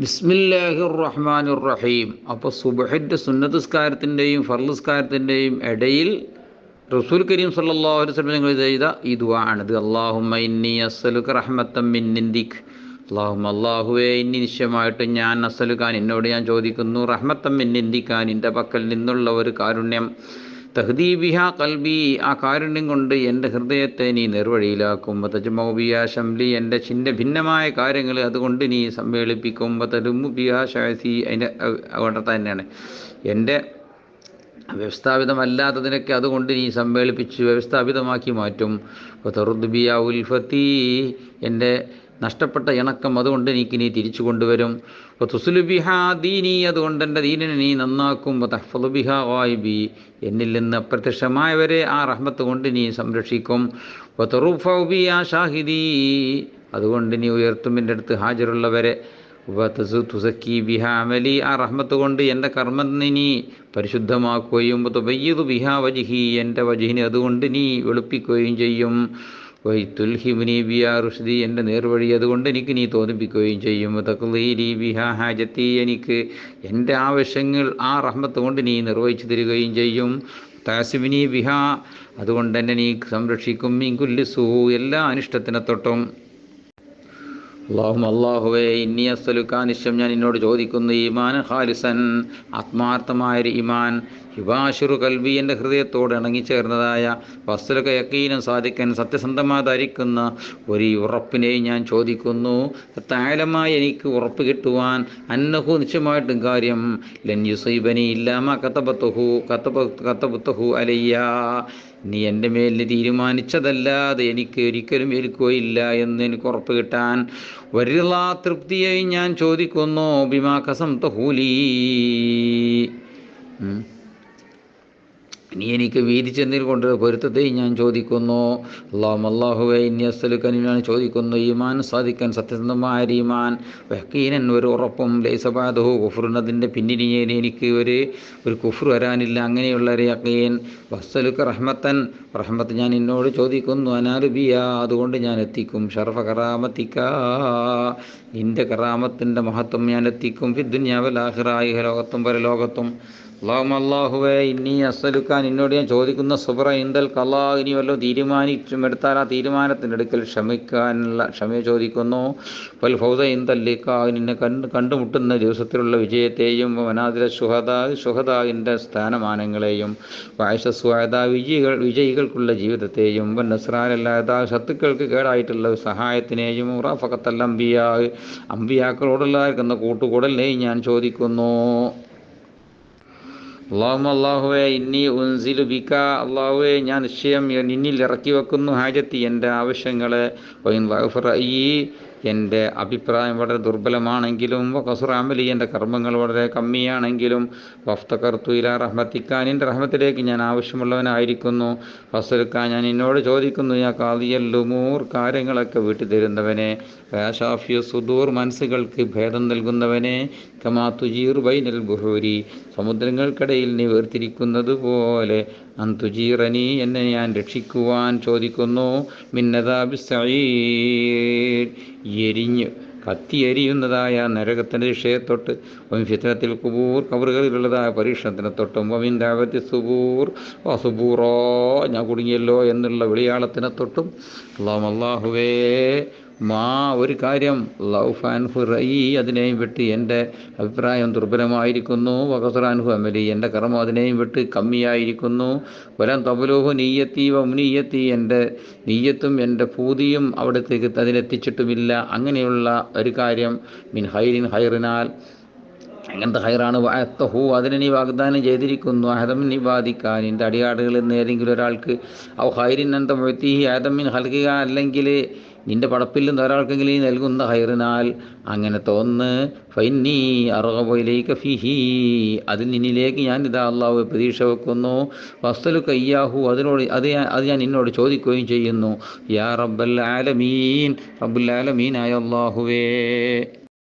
ബിസ്മില്ലാഹിർ റഹ്മാനിർ റഹീം. അപ്പോൾ സുബ്ഹിൻ്റെ സുന്നത്തസ്കാരത്തിൻ്റെയും ഫർളുസ്കാരത്തിൻ്റെയും ഇടയിൽ റസൂൽ കരീം സല്ലല്ലാഹു അലൈഹി വസല്ലം നിങ്ങൾ ചെയ്ത ഈ ദുആ ആണിത്. അല്ലാഹുമ്മ ഇന്നി അസ്അലുക റഹ്മത്തൻ മിൻ ഇന്ദിക്. അല്ലാഹുവേ, ഇന്നി നിശ്ചയമായിട്ട് ഞാൻ അസ്അലുക നിന്നോട് ഞാൻ ചോദിക്കുന്നു, റഹ്മത്തൻ മിൻ ഇന്ദിക നിൻ്റെ പക്കൽ നിന്നുള്ള ഒരു കാരുണ്യം, തഹ്ദീ ബിഹാ ഖൽബി ആ കാരുണ്യം കൊണ്ട് എൻ്റെ ഹൃദയത്തെ നീ നേർവഴിയിലാക്കും, തജ്മഉ ബിഹാ ശംലി എൻ്റെ ഭിന്നമായ കാര്യങ്ങൾ അതുകൊണ്ട് നീ സമ്മേളിപ്പിക്കും, തലുമു ബിഹാ ശഅസി അതിൻ്റെ അവിടെ തന്നെയാണ് എൻ്റെ വ്യവസ്ഥാപിതമല്ലാത്തതിനൊക്കെ അതുകൊണ്ട് നീ സമ്മേളിപ്പിച്ച് വ്യവസ്ഥാപിതമാക്കി മാറ്റും, തറുദ് ബിഹാ ഉൽഫത്തി എൻ്റെ നഷ്ടപ്പെട്ട ഇണക്കം അതുകൊണ്ട് നീ തിരിച്ചു കൊണ്ടുവരും, തുസ്ലു ബിഹാ ദീനി അതുകൊണ്ട് എൻ്റെ ദീനിനെ നീ നന്നാക്കും, തഹ്ഫളു ബിഹാ ഗായിബി എന്നിൽ നിന്ന് അപ്രത്യക്ഷമായവരെ ആ റഹ്മത്ത് കൊണ്ട് നീ സംരക്ഷിക്കും, തുർഫഉ ബിഹാ ഷാഹിദി അതുകൊണ്ട് നീ ഉയർത്തും എൻ്റെ അടുത്ത് ഹാജരുള്ളവരെ, തുസക്കി ബിഹാ അമലി ആ റഹ്മത്ത് കൊണ്ട് എൻ്റെ കർമ്മം നീ പരിശുദ്ധമാക്കുകയും, തുബയ്യിദു ബിഹാ വജ്ഹി എൻ്റെ വജ്ഹിനെ അതുകൊണ്ട് നീ വെളുപ്പിക്കുകയും ചെയ്യും, തുൽഹിബ്നി ബിഹാ റുഷ്ദി എൻ്റെ നേർവഴി അതുകൊണ്ട് എനിക്ക് നീ തോന്നിപ്പിക്കുകയും ചെയ്യും, തഖ്ലീലി ബിഹാ ഹാജത്തി എനിക്ക് എൻ്റെ ആവശ്യങ്ങൾ ആ റഹ്മത്ത് കൊണ്ട് നീ നിർവഹിച്ചു തരികയും ചെയ്യും, താസിബിനി ബിഹാ അതുകൊണ്ട് എന്നെ നീ സംരക്ഷിക്കും, മിൻ കുല്ലി സൂ എല്ലാ അനിഷ്ടത്തിനെ തൊട്ടും. അല്ലാഹുവേ ഇന്നി അസ്അലുക നിശ്ചയം ഞാൻ നിന്നോട് ചോദിക്കുന്നു, ഈമാൻ ഖാലിസൻ ആത്മാർത്ഥമായൊരു ഈമാൻ, യുബാശിറു കൽബി എൻ്റെ ഹൃദയത്തോട് ഇണങ്ങിച്ചേർന്നതായ, വസ്തുലക യക്കീനം സാധിക്കാൻ സത്യസന്ധമായിരിക്കുന്ന ഒരു ഉറപ്പിനെയും ഞാൻ ചോദിക്കുന്നു, താലമായി എനിക്ക് ഉറപ്പ് കിട്ടുവാൻ, അന്നഹു നിശ്ചയമായിട്ടും കാര്യം, ലൻ യുസൈബനി ഇല്ലാമ കതബതഹു അലയ്യ നീ എൻ്റെ മേൽ തീരുമാനിച്ചതല്ലാതെ എനിക്ക് ഒരിക്കലും ഏൽക്കുകയില്ല എന്ന് എനിക്ക് ഉറപ്പ് കിട്ടാൻ, വരിളാ തൃപ്തിയായി ഞാൻ ചോദിക്കുന്നു, ബിമാ ഖസംതഹു ലീ നീ എനിക്ക് വീതിച്ചെന്നിൽ കൊണ്ട് പൊരുത്തത്തെ ഞാൻ ചോദിക്കുന്നു. അല്ലാഹുവേ ഇന്നി അസ്അലുക ഞാൻ ചോദിക്കുന്നു, ഈമാൻ സാധിക്കാൻ സത്യസന്ധമായ ഈമാൻ, യഖീനൻ ഒരു ഉറപ്പും, ലൈസ ബഅദഹു കുഫ്റുൻ അതിൻ്റെ പിന്നിൽ എനിക്ക് ഒരു കുഫ്ർ വരാനില്ല അങ്ങനെയുള്ള ഒരു യഖീൻ, വസ്അലുക റഹ്മത്ത് ഞാൻ എന്നോട് ചോദിക്കുന്നു, അനാലു ബിഹാ അതുകൊണ്ട് ഞാൻ എത്തിക്കും, ശറഫ കറാമത്തിക നിൻ്റെ കറാമത്തിൻ്റെ മഹത്വം ഞാൻ എത്തിക്കും, ഫിദ്ദുനിയ വൽ ആഖിറ ലോകത്തും പരലോകത്തും. അല്ലാഹുവേ ഇന്നി അസ്അലുക നിന്നോട് ഞാൻ ചോദിക്കുന്ന സുബ്ര ഇൻദൽ ഖലാ ഇനി വല്ലതും തീരുമാനിച്ചുമെടുത്താൽ ആ തീരുമാനത്തിൻ്റെ അടുക്കൽ ക്ഷമിക്കാനുള്ള ക്ഷമയെ ചോദിക്കുന്നു, വൽ ഫൗസ ഇൻദൽ ലിഖാ നിന്നെ കണ്ടുമുട്ടുന്ന ദിവസത്തിലുള്ള വിജയത്തെയും, മനാദില ശുഹദാഇൻ്റെ സ്ഥാനമാനങ്ങളെയും, വഅയ്ഷ സുഅദാ വിജയികൾക്കുള്ള ജീവിതത്തെയും, വൻ നസ്റാനല്ലാത്ത ശത്രുക്കൾക്ക് കേടായിട്ടുള്ള സഹായത്തിനെയും, റഫഖത്തൽ അംബിയാക്കളോടുള്ള കൂട്ടുകൂടലിനെയും ഞാൻ ചോദിക്കുന്നു. അല്ലാഹുവേ ഇന്നി ഉൻസിലു ബിക അല്ലാഹുവേ ഞാൻ നിശ്ചയം നിന്നിൽ ഇറക്കി വെക്കുന്നു, ഹാജത്തി എൻ്റെ ആവശ്യങ്ങളെ, വഇൻ ളഅഫ റഅയി എൻ്റെ അഭിപ്രായം വളരെ ദുർബലമാണെങ്കിലും, വഖസുറ അമലി എൻ്റെ കർമ്മങ്ങൾ വളരെ കമ്മിയാണെങ്കിലും, വഫ്തഖർതു ഇലാ റഹ്മത്തിക നിൻ്റെ റഹ്മത്തിലേക്ക് ഞാൻ ആവശ്യമുള്ളവനായിരിക്കുന്നു, ഫസ്അലുക ഞാൻ നിന്നോട് ചോദിക്കുന്നു, യാ ഖാദിയൽ ഉമൂർ കാര്യങ്ങളൊക്കെ വീട്ടി തരുന്നവനെ, യാ ഷാഫിയ സുദൂർ മനസ്സുകൾക്ക് ഭേദം നൽകുന്നവനെ, കമാ തുജീർ ബൈനൽ ബുഹൂരി സമുദ്രങ്ങൾക്കിടയിൽ നീ വേർതിരിക്കുന്നത് പോലെ, അന്തുജീറനി എന്നെ ഞാൻ രക്ഷിക്കുവാൻ ചോദിക്കുന്നു, മിന്നദാബി സഈർ കത്തിയെരിയുന്നതായ നരകത്തിൻ്റെ ശിക്ഷയെത്തൊട്ട്, വമിൻ ഫിത്നത്തിൽ ഖുബൂർ കബറുകളിലുള്ളതായ പരീക്ഷണത്തിനെ തൊട്ടും, വമിൻ ദഅവത്തി സുബൂർ വസുബൂറോ ഞാൻ കുടുങ്ങിയല്ലോ എന്നുള്ള വിളിയാളത്തിനെ തൊട്ടും. അല്ലാഹുവേ ഒരു കാര്യം ലൗഫാൻഹു റഈ അതിനെയും വിട്ട് എൻ്റെ അഭിപ്രായം ദുർബലമായിരിക്കുന്നു, വഖസറാൻഹു അമലി എൻ്റെ കർമ്മം അതിനെയും വിട്ട് കമ്മിയായിരിക്കുന്നു, വലൻ തബലൂഹു നീയത്തി വമുനീയത്തി എൻ്റെ നീയത്തും എൻ്റെ പൂതിയും അവിടത്തേക്ക് അതിനെത്തിച്ചിട്ടുമില്ല അങ്ങനെയുള്ള ഒരു കാര്യം, മിൻ ഹൈറിനാൽ അങ്ങനത്തെ ഹൈറാണ്, വഅത്തഹു അതിനെ നീ വാഗ്ദാനം ചെയ്തിരിക്കുന്നു, അഹദം നീ ബാധിക്കാൻ നിൻ്റെ അടിയാടുകളിൽ നിന്ന് ഏതെങ്കിലും ഒരാൾക്ക്, ഔ ഹൈറിൻ അന്ത മുഅ്തിഹി അഹദം മിൻ ഖൽഖിക അല്ലെങ്കിൽ നിൻ്റെ പടപ്പിൽ നിന്ന് ഒരാൾക്കെങ്കിലും നീ നൽകുന്ന ഹൈറിനാൽ അങ്ങനത്തെ ഒന്ന്, ഫൈന്നീ അർഗബു ഇലൈക ഫീഹി അതിൽ നിന്നിലേക്ക് ഞാൻ ഇതാ അല്ലാഹു പ്രതീക്ഷ വെക്കുന്നു, വസ്അലുക ഇയ്യാഹു അത് ഞാൻ നിന്നോട് ചോദിക്കുകയും ചെയ്യുന്നു, യാ റബ്ബൽ ആലമീൻ റബ്ബുൽ ആലമീനായ അല്ലാഹുവേ.